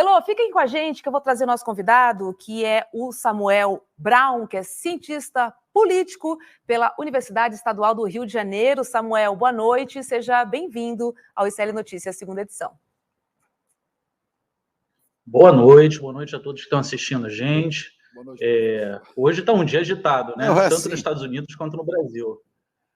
Elô, fiquem com a gente que eu vou trazer o nosso convidado, que é o Samuel Brown, que é cientista político pela Universidade Estadual do Rio de Janeiro. Samuel, boa noite, seja bem-vindo ao ICL Notícias, segunda edição. Boa noite a todos que estão assistindo a gente. Hoje está um dia agitado, né? Tanto nos Estados Unidos quanto no Brasil.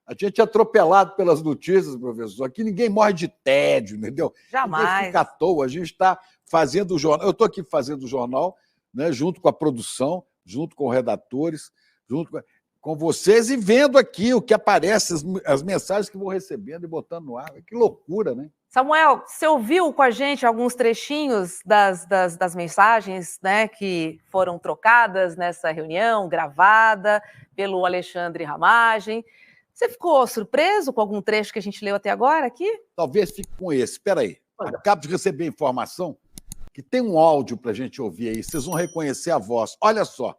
A gente é atropelado pelas notícias, professor. Aqui ninguém morre de tédio, entendeu? Jamais. Ninguém fica à toa. A gente está fazendo o jornal. Eu estou aqui fazendo o jornal, né, junto com a produção, junto com redatores, junto com vocês e vendo aqui o que aparece, as mensagens que vou recebendo e botando no ar. Que loucura, né? Samuel, você ouviu com a gente alguns trechinhos das mensagens, né, que foram trocadas nessa reunião, gravada pelo Alexandre Ramagem. Você ficou surpreso com algum trecho que a gente leu até agora aqui? Talvez fique com esse. Espera aí. Acabo de receber informação que tem um áudio para a gente ouvir aí. Vocês vão reconhecer a voz. Olha só.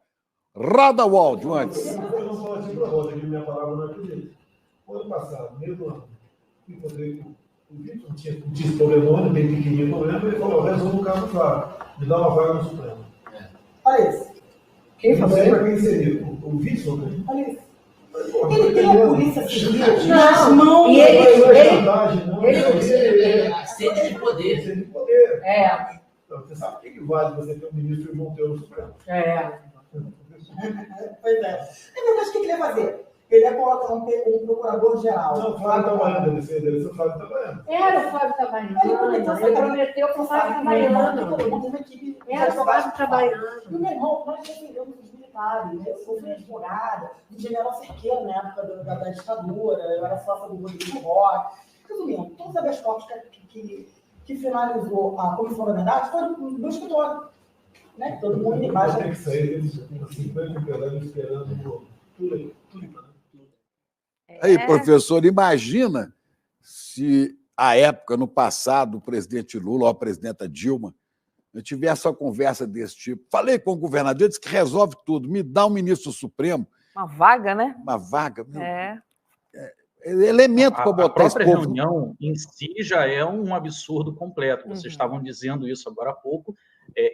Roda o áudio antes. Eu não falo assim para você, que minha palavra não é por isso. O ano passado, meio do ano, encontrei o Vitor, tinha sobrenome, bem pequenininho problema, ele falou, resolve o caso claro, me dá uma vaga no Supremo. Olha isso. Quem falou? Para quem seria? O Vitor? Olha isso. Ele tem a polícia civil nas Não, mãos. e ele sede de poder. Sede de poder. Então, você sabe o que vale você ter um ministro e Monteiro no Supremo? Pois é. Mas o que ele ia fazer? Ele ia colocar um procurador-geral. Não, o Flávio Itabaiana, ele foi o Flávio Itabaiana. Era o Flávio Itabaiana. Ele prometeu para o Flávio Itabaiana. Era o Flávio Itabaiana. E o meu irmão, nós defendemos os militares, né? Eu sou filha de advogada, do general Cerqueira, na época da ditadura, eu era sócia do Rodrigo Roque. Resumindo, todos os habeas corpus que finalizou a Comissão da Verdade foram do escritório. Né? Todo mundo embaixo. Tem que sair eles 50 empresários esperando tudo. Aí, professor, imagina se à época, no passado, o presidente Lula ou a presidenta Dilma eu tivesse uma conversa desse tipo. Falei com o governador, disse que resolve tudo, me dá um ministro supremo. Uma vaga, né? Uma vaga. Elemento para botar esse povo. A própria reunião em si já é um absurdo completo. Vocês estavam dizendo isso agora há pouco.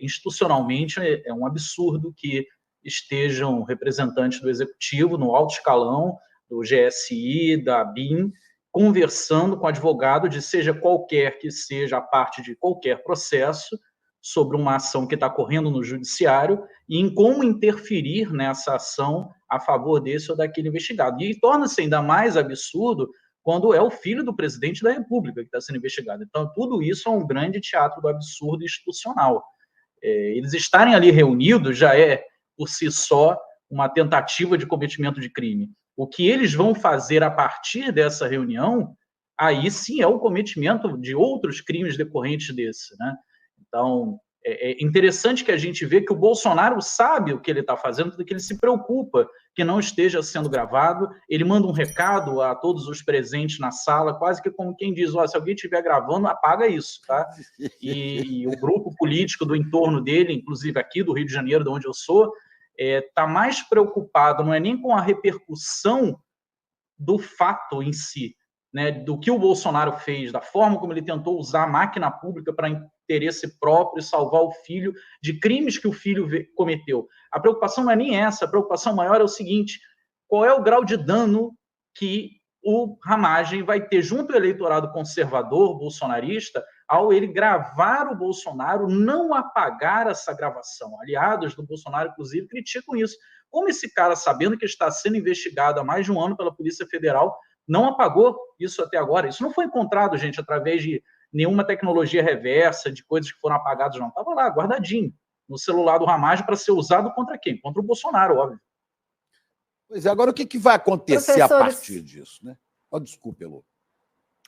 Institucionalmente, é um absurdo que estejam representantes do Executivo, no alto escalão, do GSI, da BIM, conversando com advogado de seja qualquer que seja a parte de qualquer processo sobre uma ação que está correndo no judiciário e em como interferir nessa ação a favor desse ou daquele investigado. E torna-se ainda mais absurdo quando é o filho do presidente da República que está sendo investigado. Então, tudo isso é um grande teatro do absurdo institucional. Eles estarem ali reunidos já é, por si só, uma tentativa de cometimento de crime. O que eles vão fazer a partir dessa reunião, aí sim é o cometimento de outros crimes decorrentes desse, né? Então, é interessante que a gente vê que o Bolsonaro sabe o que ele está fazendo, que ele se preocupa que não esteja sendo gravado, ele manda um recado a todos os presentes na sala, quase que como quem diz, se alguém estiver gravando, apaga isso, tá? E o grupo político do entorno dele, inclusive aqui do Rio de Janeiro, de onde eu sou, está mais preocupado, não é nem com a repercussão do fato em si, né, do que o Bolsonaro fez, da forma como ele tentou usar a máquina pública para interesse próprio e salvar o filho de crimes que o filho cometeu. A preocupação não é nem essa, a preocupação maior é o seguinte: qual é o grau de dano que o Ramagem vai ter junto ao eleitorado conservador, bolsonarista, ao ele gravar o Bolsonaro, não apagar essa gravação. Aliados do Bolsonaro, inclusive, criticam isso. Como esse cara, sabendo que está sendo investigado há mais de um ano pela Polícia Federal, não apagou isso até agora? Isso não foi encontrado, gente, através de nenhuma tecnologia reversa, de coisas que foram apagadas, não. Estava lá, guardadinho, no celular do Ramagem, para ser usado contra quem? Contra o Bolsonaro, óbvio. Pois é, agora o que vai acontecer a partir disso, né? Desculpa, Elô.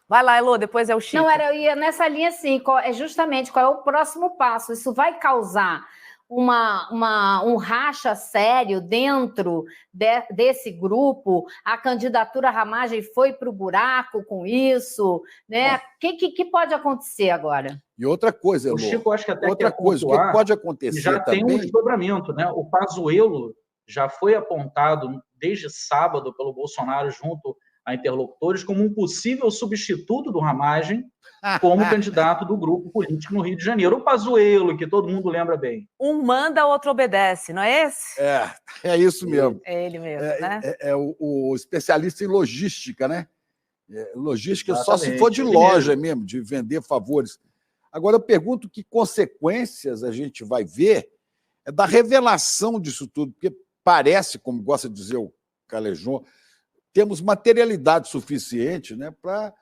Vai lá, Elô, depois é o Chico. Não, eu ia nessa linha, assim, justamente qual é o próximo passo. Isso vai causar um racha sério dentro desse grupo? A candidatura Ramagem foi para o buraco com isso, né? O que pode acontecer agora? E outra coisa, Elô, o Chico, acho que até outra coisa, o que pode acontecer já também... tem um desdobramento, né? O Pazuello já foi apontado desde sábado pelo Bolsonaro junto a interlocutores como um possível substituto do Ramagem como candidato do grupo político no Rio de Janeiro. O Pazuello, que todo mundo lembra bem. Um manda, o outro obedece, não é esse? É isso mesmo. É ele mesmo, né? É o especialista em logística, né? Logística Exatamente. Só se for de loja mesmo, de vender favores. Agora, eu pergunto que consequências a gente vai ver da revelação disso tudo, porque parece, como gosta de dizer o Calejão, temos materialidade suficiente, né, para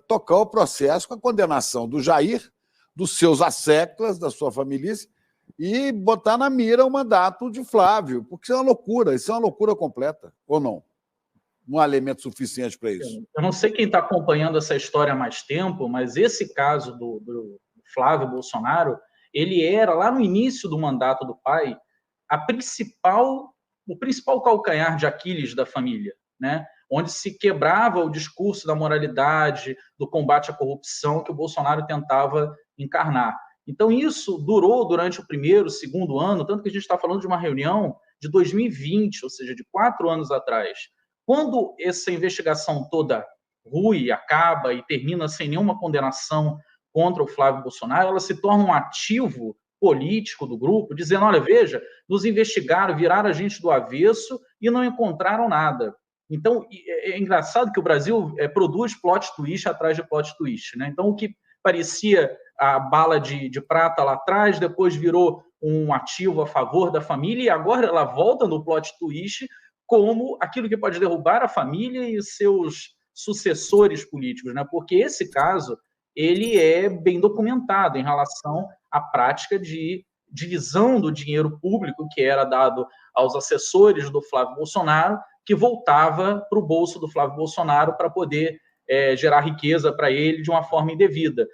tocar o processo com a condenação do Jair, dos seus asseclas, da sua família, e botar na mira o mandato de Flávio, porque isso é uma loucura completa, ou não? Não há elemento suficiente para isso. Eu não sei quem está acompanhando essa história há mais tempo, mas esse caso do Flávio Bolsonaro, ele era, lá no início do mandato do pai, o principal calcanhar de Aquiles da família, né? Onde se quebrava o discurso da moralidade, do combate à corrupção que o Bolsonaro tentava encarnar. Então, isso durou durante o primeiro, segundo ano, tanto que a gente está falando de uma reunião de 2020, ou seja, de 4 anos atrás. Quando essa investigação toda rui, acaba e termina sem nenhuma condenação contra o Flávio Bolsonaro, ela se torna um ativo político do grupo, dizendo, olha, veja, nos investigaram, viraram a gente do avesso e não encontraram nada. Então, é engraçado que o Brasil produz plot twist atrás de plot twist, né? Então, o que parecia a bala de prata lá atrás, depois virou um ativo a favor da família, e agora ela volta no plot twist como aquilo que pode derrubar a família e seus sucessores políticos, né? Porque esse caso, ele é bem documentado em relação à prática de divisão do dinheiro público que era dado aos assessores do Flávio Bolsonaro, que voltava para o bolso do Flávio Bolsonaro para poder gerar riqueza para ele de uma forma indevida.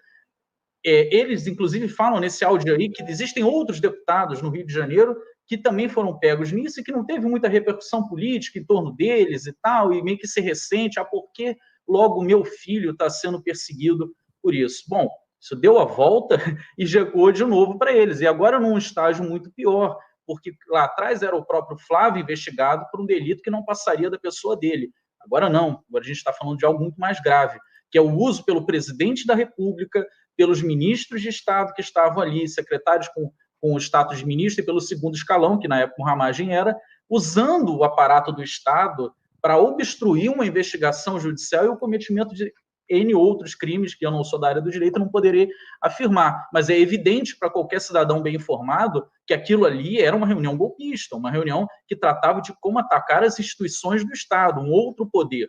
Eles, inclusive, falam nesse áudio aí que existem outros deputados no Rio de Janeiro que também foram pegos nisso e que não teve muita repercussão política em torno deles e tal, e meio que se ressente, por que logo meu filho está sendo perseguido por isso? Bom, isso deu a volta e chegou de novo para eles, e agora num estágio muito pior, porque lá atrás era o próprio Flávio investigado por um delito que não passaria da pessoa dele. Agora não, agora a gente está falando de algo muito mais grave, que é o uso pelo presidente da República, pelos ministros de Estado que estavam ali, secretários com o status de ministro, e pelo segundo escalão, que na época o Ramagem era, usando o aparato do Estado para obstruir uma investigação judicial e o cometimento de N outros crimes que eu não sou da área do direito, não poderei afirmar. Mas é evidente para qualquer cidadão bem informado que aquilo ali era uma reunião golpista, uma reunião que tratava de como atacar as instituições do Estado, um outro poder.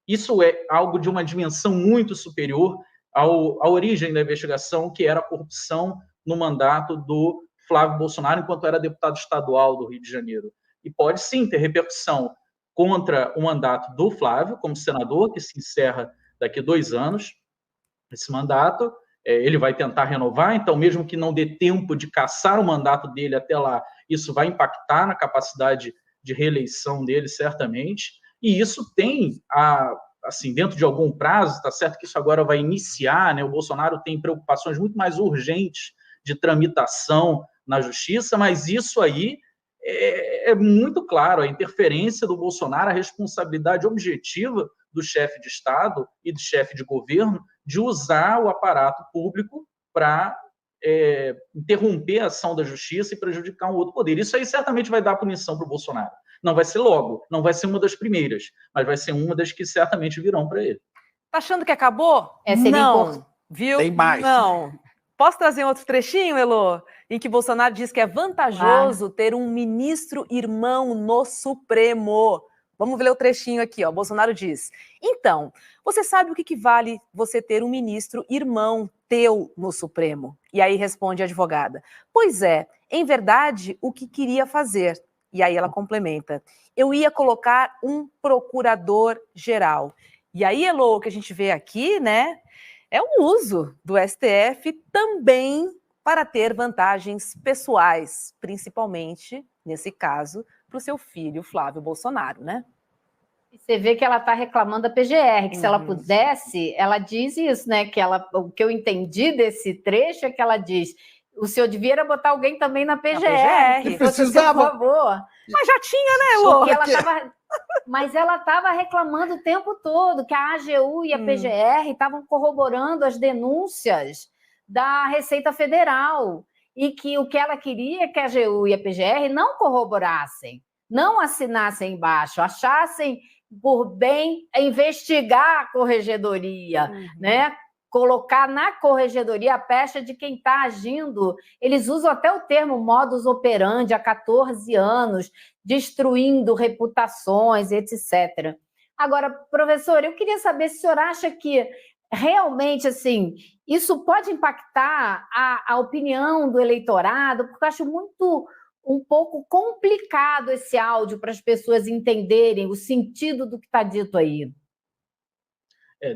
Isso é algo de uma dimensão muito superior à origem da investigação, que era a corrupção no mandato do Flávio Bolsonaro, enquanto era deputado estadual do Rio de Janeiro. E pode sim ter repercussão contra o mandato do Flávio, como senador, que se encerra daqui a 2 anos, esse mandato. Ele vai tentar renovar, então, mesmo que não dê tempo de caçar o mandato dele até lá, isso vai impactar na capacidade de reeleição dele, certamente. E isso tem, assim, dentro de algum prazo, está certo que isso agora vai iniciar, né? O Bolsonaro tem preocupações muito mais urgentes de tramitação na justiça, mas isso aí é muito claro, a interferência do Bolsonaro, a responsabilidade objetiva do chefe de Estado e do chefe de governo de usar o aparato público para interromper a ação da justiça e prejudicar um outro poder. Isso aí certamente vai dar punição para o Bolsonaro. Não vai ser logo, não vai ser uma das primeiras, mas vai ser uma das que certamente virão para ele. Tá achando que acabou? Não, viu? Tem mais. Não. Posso trazer outro trechinho, Elô? Em que Bolsonaro diz que é vantajoso ter um ministro irmão no Supremo. Vamos ver o trechinho aqui, ó. Bolsonaro diz: então, você sabe o que vale você ter um ministro irmão teu no Supremo? E aí responde a advogada: pois é, em verdade, o que queria fazer. E aí ela complementa: eu ia colocar um procurador-geral. E aí, Elô, o que a gente vê aqui, né, é o uso do STF também para ter vantagens pessoais, principalmente, nesse caso, para o seu filho, Flávio Bolsonaro, né? Você vê que ela está reclamando da PGR, que se ela pudesse, ela diz isso, né? Que o que eu entendi desse trecho é que ela diz: O senhor devia botar alguém também na PGR. PGR. Precisava. Por favor. Mas já tinha, né, Porque Lô? Mas ela estava reclamando o tempo todo que a AGU e a PGR estavam corroborando as denúncias da Receita Federal e que o que ela queria é que a AGU e a PGR não corroborassem, não assinassem embaixo, achassem por bem investigar a corregedoria, né? Colocar na corregedoria a pecha de quem está agindo. Eles usam até o termo modus operandi há 14 anos, destruindo reputações, etc. Agora, professor, eu queria saber se o senhor acha que realmente assim, isso pode impactar a opinião do eleitorado, porque eu acho um pouco complicado esse áudio para as pessoas entenderem o sentido do que está dito aí.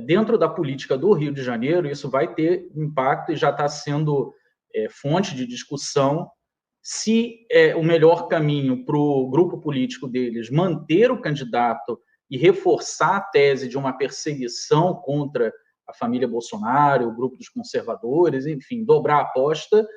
Dentro da política do Rio de Janeiro, isso vai ter impacto e já está sendo fonte de discussão se é o melhor caminho para o grupo político deles manter o candidato e reforçar a tese de uma perseguição contra a família Bolsonaro, o grupo dos conservadores, enfim, dobrar a aposta,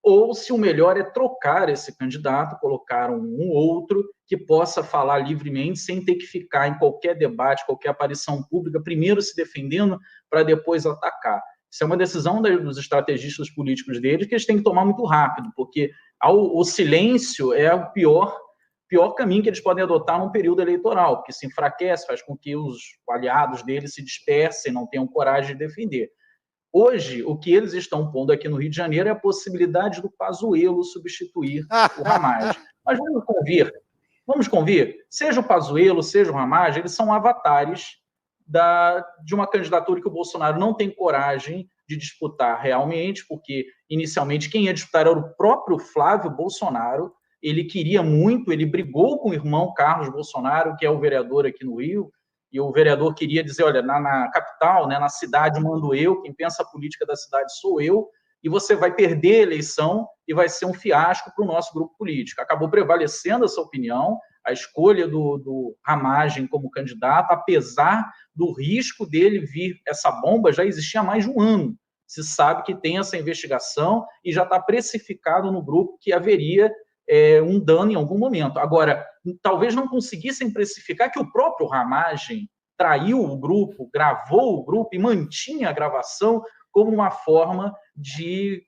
ou se o melhor é trocar esse candidato, colocar um outro que possa falar livremente sem ter que ficar em qualquer debate, qualquer aparição pública, primeiro se defendendo para depois atacar. Isso é uma decisão dos estrategistas políticos deles que eles têm que tomar muito rápido, porque o silêncio é o pior caminho que eles podem adotar num período eleitoral, porque se enfraquece, faz com que os aliados deles se dispersem, não tenham coragem de defender. Hoje, o que eles estão pondo aqui no Rio de Janeiro é a possibilidade do Pazuello substituir o Ramagem. Mas vamos convir, seja o Pazuello, seja o Ramagem, eles são avatares de uma candidatura que o Bolsonaro não tem coragem de disputar realmente, porque inicialmente quem ia disputar era o próprio Flávio Bolsonaro. Ele queria muito, ele brigou com o irmão Carlos Bolsonaro, que é o vereador aqui no Rio, e o vereador queria dizer, olha, na capital, né, na cidade mando eu, quem pensa a política da cidade sou eu, e você vai perder a eleição e vai ser um fiasco para o nosso grupo político. Acabou prevalecendo essa opinião, a escolha do Ramagem como candidato, apesar do risco dele vir, essa bomba já existia há mais de um ano. Se sabe que tem essa investigação e já está precificado no grupo que haveria um dano em algum momento. Agora, talvez não conseguissem precificar que o próprio Ramagem traiu o grupo, gravou o grupo e mantinha a gravação como uma forma de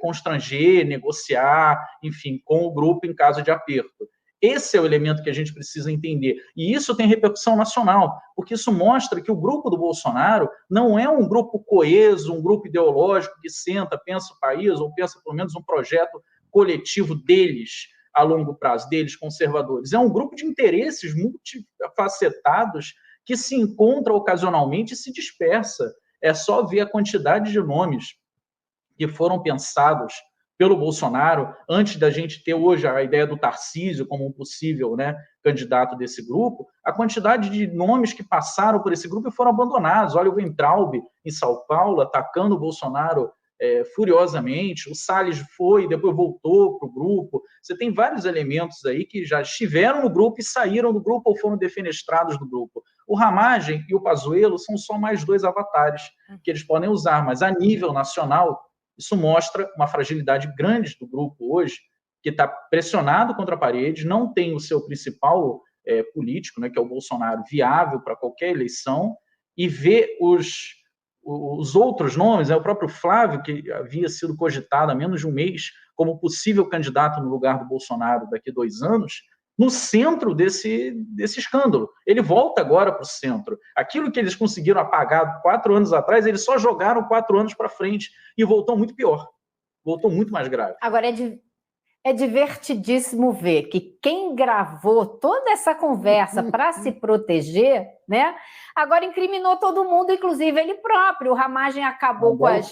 constranger, negociar, enfim, com o grupo em caso de aperto. Esse é o elemento que a gente precisa entender. E isso tem repercussão nacional, porque isso mostra que o grupo do Bolsonaro não é um grupo coeso, um grupo ideológico que senta, pensa o país, ou pensa pelo menos um projeto coletivo deles a longo prazo, deles conservadores. É um grupo de interesses multifacetados que se encontra ocasionalmente e se dispersa. É só ver a quantidade de nomes que foram pensados pelo Bolsonaro, antes da gente ter hoje a ideia do Tarcísio como um possível, né, candidato desse grupo, a quantidade de nomes que passaram por esse grupo e foram abandonados. Olha o Weintraub em São Paulo, atacando o Bolsonaro furiosamente, o Salles foi, depois voltou para o grupo. Você tem vários elementos aí que já estiveram no grupo e saíram do grupo ou foram defenestrados do grupo. O Ramagem e o Pazuello são só mais dois avatares que eles podem usar, mas a nível nacional, isso mostra uma fragilidade grande do grupo hoje, que está pressionado contra a parede, não tem o seu principal político, né, que é o Bolsonaro, viável para qualquer eleição, e vê os outros nomes, o próprio Flávio, que havia sido cogitado há menos de um mês como possível candidato no lugar do Bolsonaro daqui a 2 anos, no centro desse escândalo. Ele volta agora para o centro. Aquilo que eles conseguiram apagar 4 anos atrás, eles só jogaram 4 anos para frente e voltou muito pior. Voltou muito mais grave. Agora, é divertidíssimo ver que quem gravou toda essa conversa para se proteger, né, agora incriminou todo mundo, inclusive ele próprio. O Ramagem acabou com as...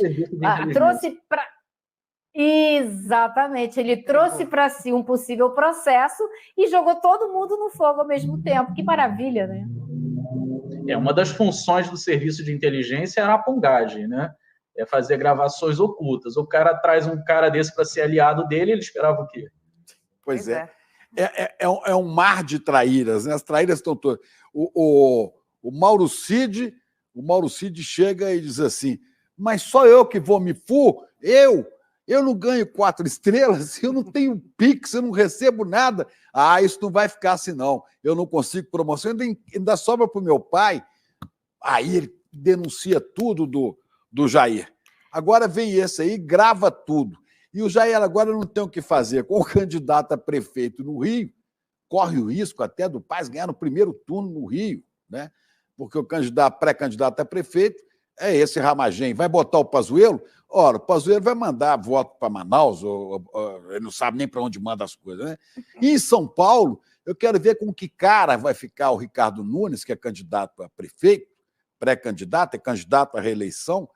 trouxe para... Exatamente, ele trouxe para si um possível processo e jogou todo mundo no fogo ao mesmo tempo. Que maravilha, né? Uma das funções do serviço de inteligência era a pungagem, né? Fazer gravações ocultas. O cara traz um cara desse para ser aliado dele, ele esperava o quê? Pois é. É um mar de traíras, né? As traíras estão todas. O Mauro Cid chega e diz assim, mas só eu que vou me fu? Eu? Eu não ganho 4 estrelas, eu não tenho Pix, eu não recebo nada. Ah, isso não vai ficar assim, não. Eu não consigo promoção, ainda sobra para o meu pai. Aí ele denuncia tudo do Jair. Agora vem esse aí, grava tudo. E o Jair agora não tem o que fazer. Com o candidato a prefeito no Rio, corre o risco até do Paz ganhar no primeiro turno no Rio, né? Porque o pré-candidato a prefeito é esse Ramagem. Vai botar o Pazuello? Ora, o Pazuello vai mandar voto para Manaus, ele não sabe nem para onde manda as coisas, né? E em São Paulo, eu quero ver com que cara vai ficar o Ricardo Nunes, que é candidato a prefeito, pré-candidato, é candidato à reeleição,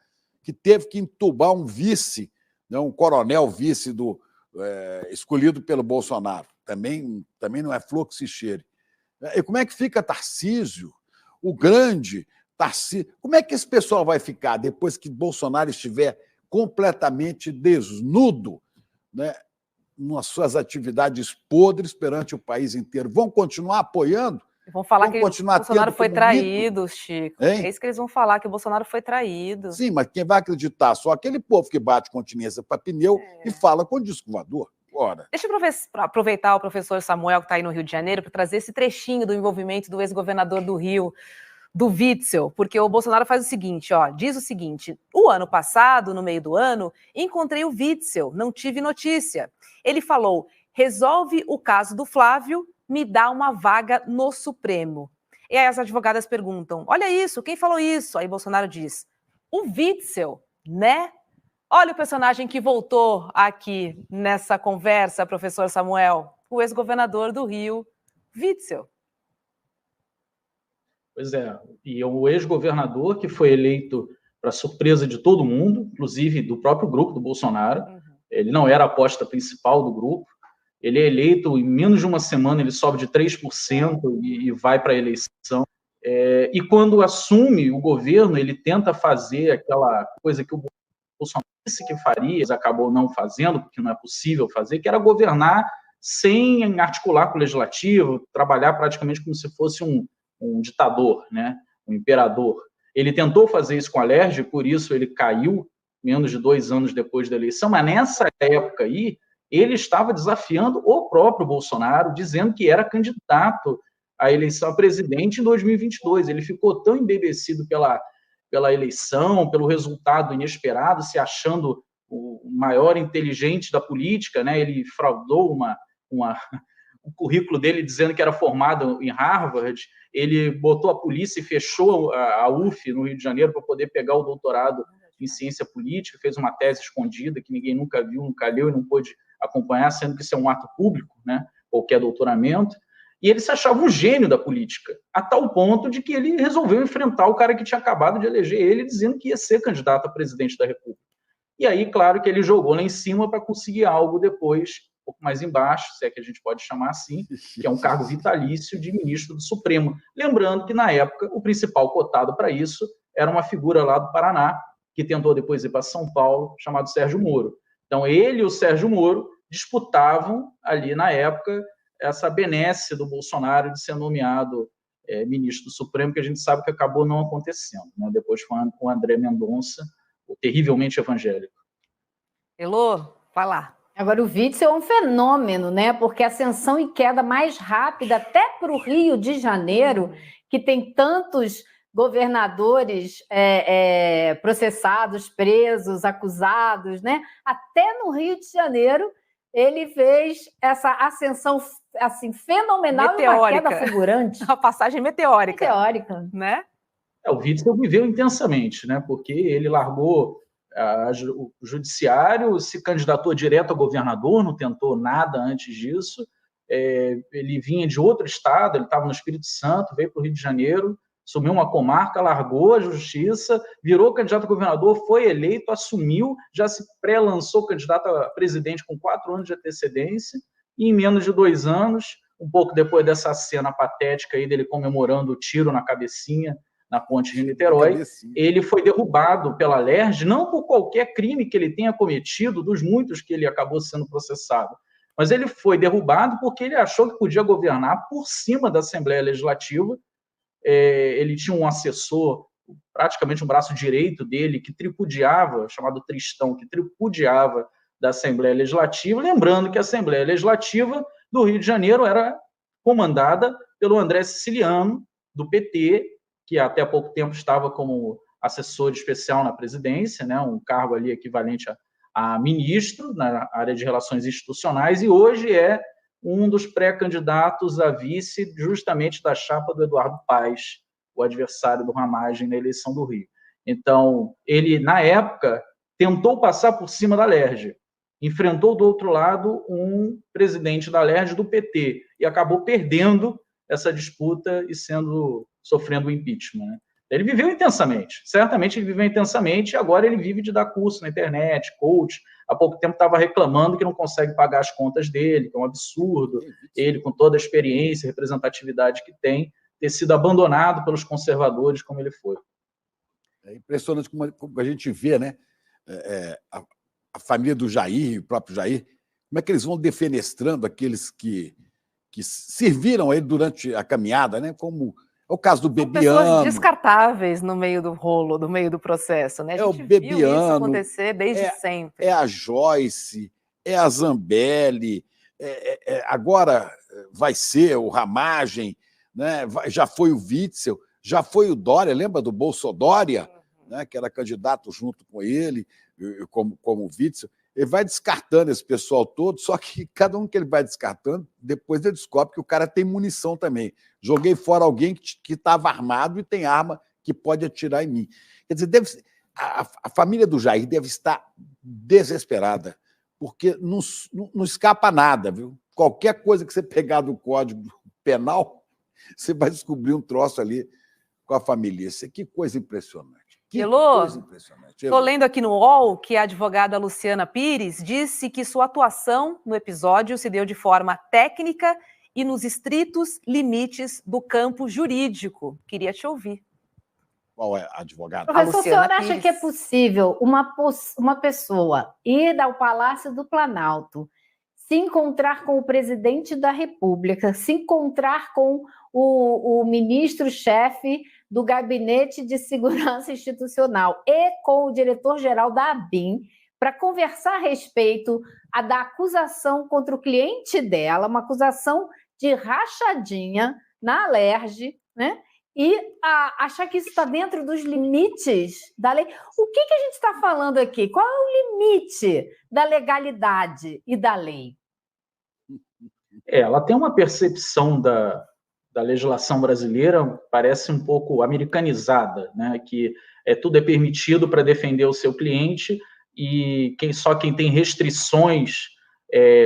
que teve que entubar um vice, né, um coronel vice escolhido pelo Bolsonaro. Também não é flor que se cheire. E como é que fica Tarcísio, o grande Tarcísio? Como é que esse pessoal vai ficar depois que Bolsonaro estiver completamente desnudo, né, nas suas atividades podres perante o país inteiro? Vão continuar apoiando? Vão falar que o Bolsonaro foi traído, Chico. Hein? É isso que eles vão falar, que o Bolsonaro foi traído. Sim, mas quem vai acreditar? Só aquele povo que bate continência para pneu e fala com disco voador. Ora. Deixa eu aproveitar o professor Samuel, que está aí no Rio de Janeiro, para trazer esse trechinho do envolvimento do ex-governador do Rio, do Witzel, porque o Bolsonaro faz o seguinte, diz o seguinte: o ano passado, no meio do ano, encontrei o Witzel, não tive notícia. Ele falou, resolve o caso do Flávio, me dá uma vaga no Supremo. E aí as advogadas perguntam, olha isso, quem falou isso? Aí Bolsonaro diz, o Witzel, né? Olha o personagem que voltou aqui nessa conversa, professor Samuel, o ex-governador do Rio, Witzel. Pois é, e o ex-governador que foi eleito para surpresa de todo mundo, inclusive do próprio grupo do Bolsonaro, ele não era a aposta principal do grupo, ele é eleito em menos de uma semana, ele sobe de 3% e vai para a eleição. E quando assume o governo, ele tenta fazer aquela coisa que o Bolsonaro disse que faria, mas acabou não fazendo, porque não é possível fazer, que era governar sem articular com o legislativo, trabalhar praticamente como se fosse um ditador, né? Um imperador. Ele tentou fazer isso com a Alerj, por isso ele caiu menos de 2 anos depois da eleição, mas nessa época aí, ele estava desafiando o próprio Bolsonaro, dizendo que era candidato à eleição a presidente em 2022. Ele ficou tão embebecido pela eleição, pelo resultado inesperado, se achando o maior inteligente da política, né? Ele fraudou o currículo dele dizendo que era formado em Harvard, ele botou a polícia e fechou a UF no Rio de Janeiro para poder pegar o doutorado em ciência política, fez uma tese escondida que ninguém nunca viu, nunca leu e não pôde acompanhar, sendo que isso é um ato público, né? Qualquer doutoramento. E ele se achava um gênio da política, a tal ponto de que ele resolveu enfrentar o cara que tinha acabado de eleger ele, dizendo que ia ser candidato a presidente da República. E aí, claro que ele jogou lá em cima para conseguir algo depois, um pouco mais embaixo, se é que a gente pode chamar assim, que é um cargo vitalício de ministro do Supremo. Lembrando que, na época, o principal cotado para isso era uma figura lá do Paraná, que tentou depois ir para São Paulo, chamado Sérgio Moro. Então, ele e o Sérgio Moro disputavam ali, na época, essa benesse do Bolsonaro de ser nomeado ministro do Supremo, que a gente sabe que acabou não acontecendo, né? Depois foi com o André Mendonça, o terrivelmente evangélico. Elô, vai lá. Agora, o Witzel é um fenômeno, né? Porque a ascensão e queda mais rápida, até para o Rio de Janeiro, que tem tantos governadores processados, presos, acusados, né? Até no Rio de Janeiro, ele fez essa ascensão assim, fenomenal, meteórica. E uma queda fulgurante. Uma passagem meteórica. Meteórica. Né? O Witzel viveu intensamente, né? Porque ele largou o judiciário, se candidatou direto a governador, não tentou nada antes disso. Ele vinha de outro estado, ele estava no Espírito Santo, veio para o Rio de Janeiro, assumiu uma comarca, largou a justiça, virou candidato a governador, foi eleito, assumiu, já se pré-lançou candidato a presidente com 4 anos de antecedência, e em menos de 2 anos, um pouco depois dessa cena patética aí dele comemorando o tiro na cabecinha na ponte de Niterói, ele foi derrubado pela Alerj, não por qualquer crime que ele tenha cometido, dos muitos que ele acabou sendo processado, mas ele foi derrubado porque ele achou que podia governar por cima da Assembleia Legislativa. Ele tinha um assessor, praticamente um braço direito dele, que tripudiava, chamado Tristão, que tripudiava da Assembleia Legislativa, lembrando que a Assembleia Legislativa do Rio de Janeiro era comandada pelo André Siciliano, do PT, que até há pouco tempo estava como assessor especial na presidência, né, um cargo ali equivalente a ministro na área de relações institucionais, e hoje é um dos pré-candidatos a vice justamente da chapa do Eduardo Paes, o adversário do Ramagem na eleição do Rio. Então, ele, na época, tentou passar por cima da Alerj, enfrentou do outro lado um presidente da Alerj do PT e acabou perdendo essa disputa e sofrendo o impeachment, né? Ele viveu intensamente, certamente ele viveu intensamente, e agora ele vive de dar curso na internet, coach. Há pouco tempo estava reclamando que não consegue pagar as contas dele, que é um absurdo, ele com toda a experiência e representatividade que tem, ter sido abandonado pelos conservadores como ele foi. É impressionante como a gente vê, né? A família do Jair, o próprio Jair, como é que eles vão defenestrando aqueles que serviram a ele durante a caminhada, né? Como é o caso do Bebiano. Pessoas descartáveis no meio do rolo, no meio do processo, né? A gente o Bebiano, viu isso acontecer desde sempre. É a Joyce, é a Zambelli, agora vai ser o Ramagem, né? Já foi o Witzel, já foi o Dória, lembra do Bolsodória, né? Que era candidato junto com ele, como o Witzel. Ele vai descartando esse pessoal todo, só que cada um que ele vai descartando, depois ele descobre que o cara tem munição também. Joguei fora alguém que estava armado e tem arma que pode atirar em mim. Quer dizer, a família do Jair deve estar desesperada, porque não escapa nada, viu? Qualquer coisa que você pegar do Código Penal, você vai descobrir um troço ali com a família. Que coisa impressionante. Elô, estou lendo aqui no UOL que a advogada Luciana Pires disse que sua atuação no episódio se deu de forma técnica e nos estritos limites do campo jurídico. Queria te ouvir. Qual é a advogada? Professor, o senhor acha que é possível uma pessoa ir ao Palácio do Planalto, se encontrar com o presidente da República, se encontrar com o ministro-chefe do Gabinete de Segurança Institucional e com o diretor-geral da ABIN para conversar a respeito da acusação contra o cliente dela, uma acusação de rachadinha na Alerj, né? E achar que isso está dentro dos limites da lei. O que a gente está falando aqui? Qual é o limite da legalidade e da lei? Ela tem uma percepção da legislação brasileira, parece um pouco americanizada, né? Que tudo é permitido para defender o seu cliente e só quem tem restrições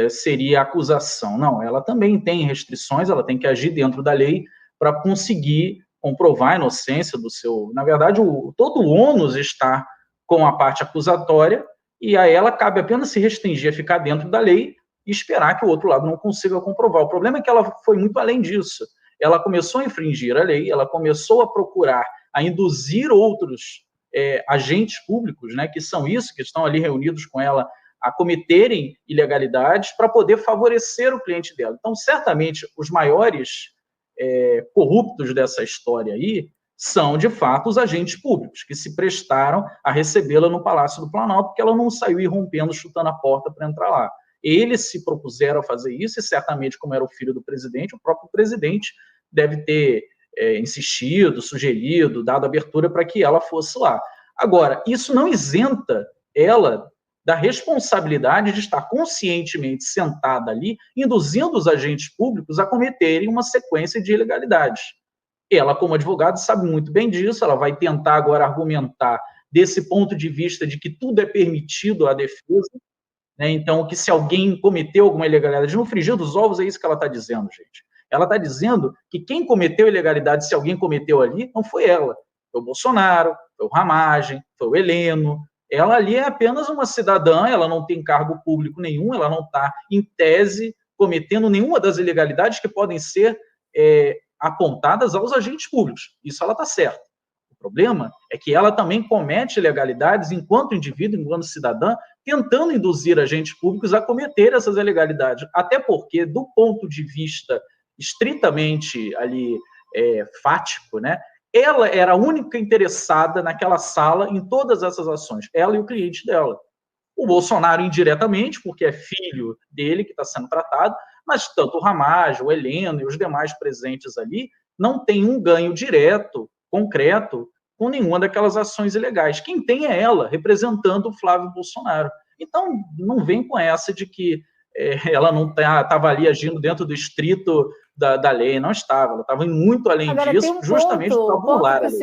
seria a acusação. Não, ela também tem restrições, ela tem que agir dentro da lei para conseguir comprovar a inocência do seu... Na verdade, todo o ônus está com a parte acusatória e a ela cabe apenas se restringir a ficar dentro da lei e esperar que o outro lado não consiga comprovar. O problema é que ela foi muito além disso. Ela começou a infringir a lei, ela começou a procurar, a induzir outros agentes públicos, né, que são isso, que estão ali reunidos com ela, a cometerem ilegalidades para poder favorecer o cliente dela. Então, certamente, os maiores corruptos dessa história aí são, de fato, os agentes públicos, que se prestaram a recebê-la no Palácio do Planalto, porque ela não saiu irrompendo, chutando a porta para entrar lá. Eles se propuseram a fazer isso, e certamente, como era o filho do presidente, o próprio presidente deve ter insistido, sugerido, dado abertura para que ela fosse lá. Agora, isso não isenta ela da responsabilidade de estar conscientemente sentada ali, induzindo os agentes públicos a cometerem uma sequência de ilegalidades. Ela, como advogada, sabe muito bem disso, ela vai tentar agora argumentar desse ponto de vista de que tudo é permitido à defesa, né? Então, que se alguém cometeu alguma ilegalidade no frigir dos ovos, é isso que ela está dizendo, gente. Ela está dizendo que quem cometeu ilegalidade, se alguém cometeu ali, não foi ela. Foi o Bolsonaro, foi o Ramagem, foi o Heleno. Ela ali é apenas uma cidadã, ela não tem cargo público nenhum, ela não está, em tese, cometendo nenhuma das ilegalidades que podem ser apontadas aos agentes públicos. Isso ela está certa. O problema é que ela também comete ilegalidades enquanto indivíduo, enquanto cidadã, tentando induzir agentes públicos a cometer essas ilegalidades. Até porque, do ponto de vista estritamente ali fático, né? Ela era a única interessada naquela sala em todas essas ações, ela e o cliente dela. O Bolsonaro indiretamente, porque é filho dele que está sendo tratado, mas tanto o Ramagem, o Heleno e os demais presentes ali não têm um ganho direto, concreto, com nenhuma daquelas ações ilegais. Quem tem é ela, representando o Flávio Bolsonaro. Então, não vem com essa de que ela não estava ali agindo dentro do estrito da lei. Não estava, ela estava muito além disso, justamente para burlar a lei.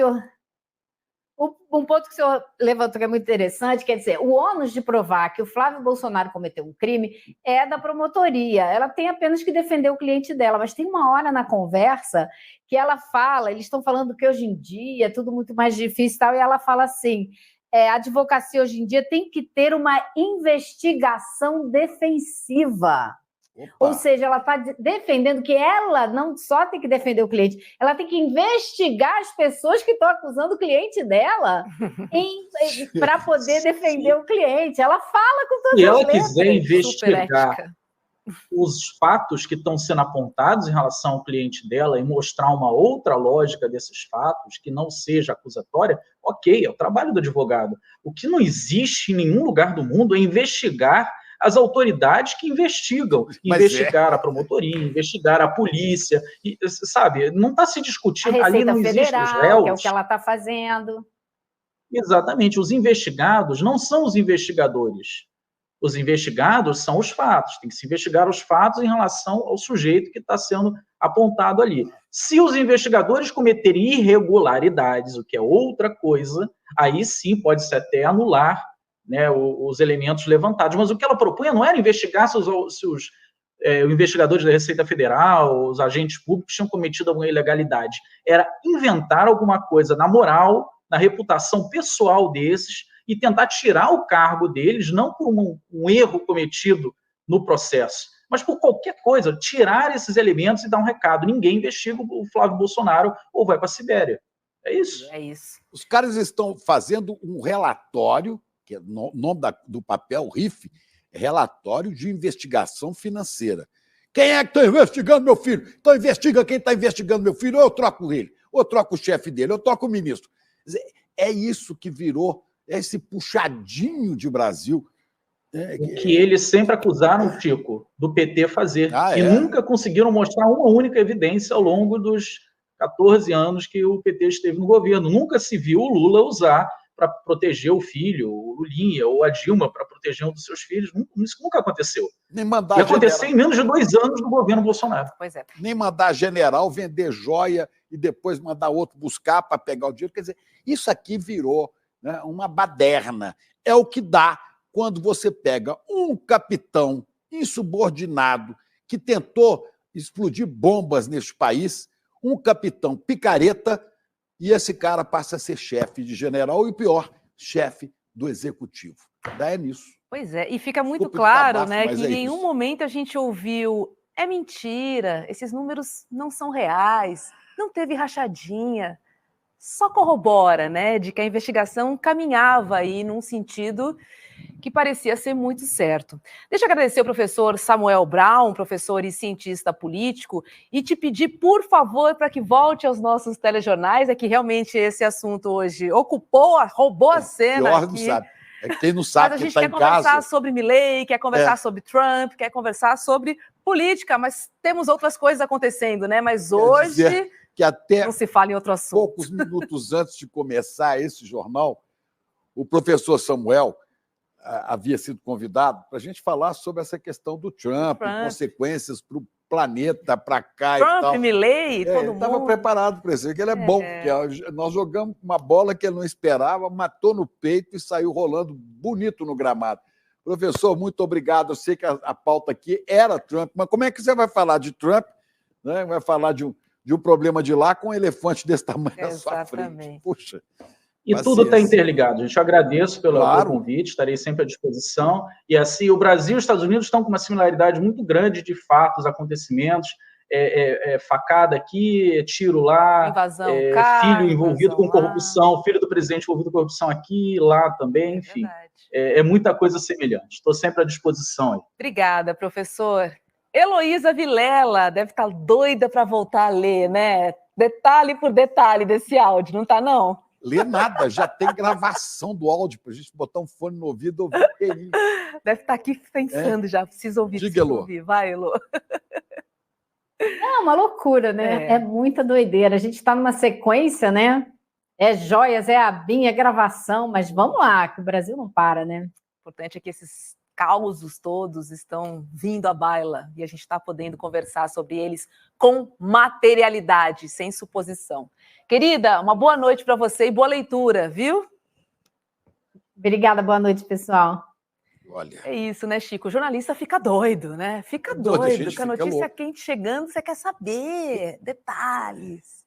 Um ponto que o senhor levantou que é muito interessante, quer dizer, o ônus de provar que o Flávio Bolsonaro cometeu um crime é da promotoria. Ela tem apenas que defender o cliente dela, mas tem uma hora na conversa que ela fala, eles estão falando que hoje em dia é tudo muito mais difícil e tal, e ela fala assim, a advocacia hoje em dia tem que ter uma investigação defensiva. Opa. Ou seja, ela está defendendo que ela não só tem que defender o cliente, ela tem que investigar as pessoas que estão acusando o cliente dela para poder defender o cliente. Ela fala com todas as letras. Se ela quiser investigar os fatos que estão sendo apontados em relação ao cliente dela e mostrar uma outra lógica desses fatos, que não seja acusatória, ok, é o trabalho do advogado. O que não existe em nenhum lugar do mundo é investigar as autoridades que investigam, investigar a promotoria, investigar a polícia, e, sabe, não está se discutindo, ali não existem os réus. Que é o que ela está fazendo. Exatamente, os investigados não são os investigadores. Os investigados são os fatos, tem que se investigar os fatos em relação ao sujeito que está sendo apontado ali. Se os investigadores cometerem irregularidades, o que é outra coisa, aí sim pode-se até anular, né, os elementos levantados. Mas o que ela propunha não era investigar se os investigadores da Receita Federal, os agentes públicos tinham cometido alguma ilegalidade. Era inventar alguma coisa na moral, na reputação pessoal desses e tentar tirar o cargo deles, não por um erro cometido no processo, mas por qualquer coisa, tirar esses elementos e dar um recado. Ninguém investiga o Flávio Bolsonaro ou vai para a Sibéria. É isso. É isso. Os caras estão fazendo um relatório, que é o nome do papel, RIF, Relatório de Investigação Financeira. Quem é que está investigando meu filho? Então investiga quem está investigando meu filho, ou eu troco ele, ou eu troco o chefe dele, ou eu troco o ministro. É isso que virou esse puxadinho de Brasil. O que eles sempre acusaram, Chico, do PT fazer. E nunca conseguiram mostrar uma única evidência ao longo dos 14 anos que o PT esteve no governo. Nunca se viu o Lula usar para proteger o filho, o Lulinha, ou a Dilma para proteger um dos seus filhos. Isso nunca aconteceu. Nem mandar e aconteceu em menos de 2 anos do governo Bolsonaro. Pois é. Nem mandar general vender joia e depois mandar outro buscar para pegar o dinheiro. Quer dizer, isso aqui virou, né, uma baderna. É o que dá quando você pega um capitão insubordinado que tentou explodir bombas neste país, um capitão picareta, e esse cara passa a ser chefe de general e, o pior, chefe do executivo. Daí é nisso. Pois é, e fica muito claro, né, que em nenhum momento a gente ouviu é mentira, esses números não são reais, não teve rachadinha. Só corrobora, né, de que a investigação caminhava aí num sentido que parecia ser muito certo. Deixa eu agradecer ao professor Samuel Braun, professor e cientista político, e te pedir, por favor, para que volte aos nossos telejornais, é que realmente esse assunto hoje roubou a cena. Pior não sabe. É que quem não sabe que está em casa. Mas a gente quer conversar sobre Milei, quer conversar sobre Trump, quer conversar sobre política, mas temos outras coisas acontecendo, né? Mas hoje que até não se fala em outro assunto. Poucos minutos antes de começar esse jornal, o professor Samuel havia sido convidado para a gente falar sobre essa questão do Trump. E consequências para o planeta, para cá Trump, e tal. Milei, todo mundo. Estava preparado para isso, que ele é bom. Porque nós jogamos uma bola que ele não esperava, matou no peito e saiu rolando bonito no gramado. Professor, muito obrigado. Eu sei que a pauta aqui era Trump, mas como é que você vai falar de Trump, né? Vai falar de um problema de lá com um elefante desse tamanho na sua frente? Puxa. E tudo está interligado. A gente agradeço pelo convite, estarei sempre à disposição. E assim, o Brasil e os Estados Unidos estão com uma similaridade muito grande de fatos, acontecimentos. Facada aqui, tiro lá, invasão, filho envolvido com corrupção, filho do presidente envolvido com corrupção aqui, lá também, enfim. É muita coisa semelhante. Estou sempre à disposição. Aí. Obrigada, professor. Heloísa Vilela deve estar doida para voltar a ler, né? Detalhe por detalhe desse áudio, não está, não? ler nada, já tem gravação do áudio para a gente botar um fone no ouvido e ouvir inteirinho. Deve estar aqui pensando já, preciso ouvir, Diga, preciso Elô. ouvir. Vai, Elô. É uma loucura, né? É muita doideira. A gente está numa sequência, né? É joias, é abinha, é gravação, mas vamos lá, que o Brasil não para, né? O importante é que esses causos todos estão vindo à baila e a gente está podendo conversar sobre eles com materialidade, sem suposição. Querida, uma boa noite para você e boa leitura, viu? Obrigada, boa noite, pessoal. Olha. É isso, né, Chico? O jornalista fica doido, né? Fica doido, com a notícia quente chegando, você quer saber detalhes.